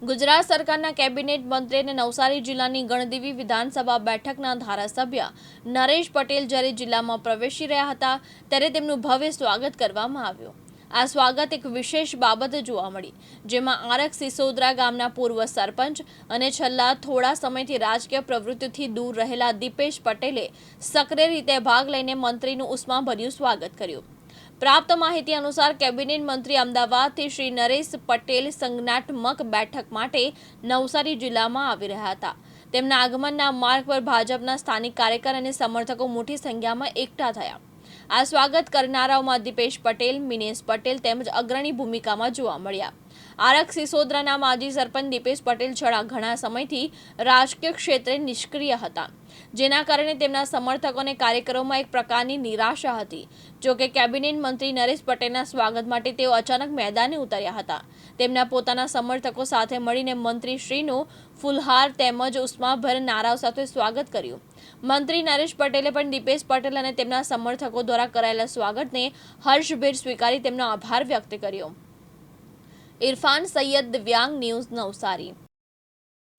ગુજરાત સરકારના કેબિનેટ મંત્રી અને નવસારી જિલ્લાની ગણદેવી વિધાનસભા બેઠકના ધારાસભ્ય નરેશ પટેલ જ્યારે જિલ્લામાં પ્રવેશી રહ્યા હતા ત્યારે તેમનું ભવ્ય સ્વાગત કરવામાં આવ્યું। આ સ્વાગત એક વિશેષ બાબત જોવા મળી, જેમાં આરક સિસોદરા ગામના પૂર્વ સરપંચ અને છેલ્લા થોડા સમયથી રાજકીય પ્રવૃત્તિથી દૂર રહેલા દીપેશ પટેલે સક્રિય રીતે ભાગ લઈને મંત્રીનું ઉષ્માભર્યું સ્વાગત કર્યું। प्राप्त माहिती अनुसार कैबिनेट मंत्री अमदावादथी श्री नरेश पटेल संज्ञात्मक बैठक माटे नवसारी जिल्ला में आवी रह्या हता। तेमना आगमनना मार्ग पर भाजपना स्थानिक कार्यकर अने समर्थको मोटी संख्या में एकठा थया। आ स्वागत करनाराओमां दीपेश पटेल, मिनेश पटेल तेमज अग्रणी भूमिका में जोवा मळ्या। आरक सिसोदराना माजी सरपंच दीपेश पटेल घणा समयथी राजकीय क्षेत्रे निष्क्रिय हता, जेना कारणे तेमना समर्थको अने कार्यकरोमां एक प्रकारनी निराशा हती। जो के केबिनेट मंत्री नरेश पटेलना स्वागत माटे तेओ अचानक मैदाने उतर्या हता। तेमना पोताना समर्थको साथे मळीने मंत्रीश्रीનું फूलहार तेमज उष्माभर नाराओ साथे स्वागत कर्युं। मंत्री नरेश पटेले पण दीपेश पटेल अने तेमना समर्थको द्वारा कराયેલા स्वागतने हर्षभेर स्वीकारी તેમનો આભાર વ્યક્ત કર્યો। इरफान सैयद, दिव्यांग न्यूज, नवसारी।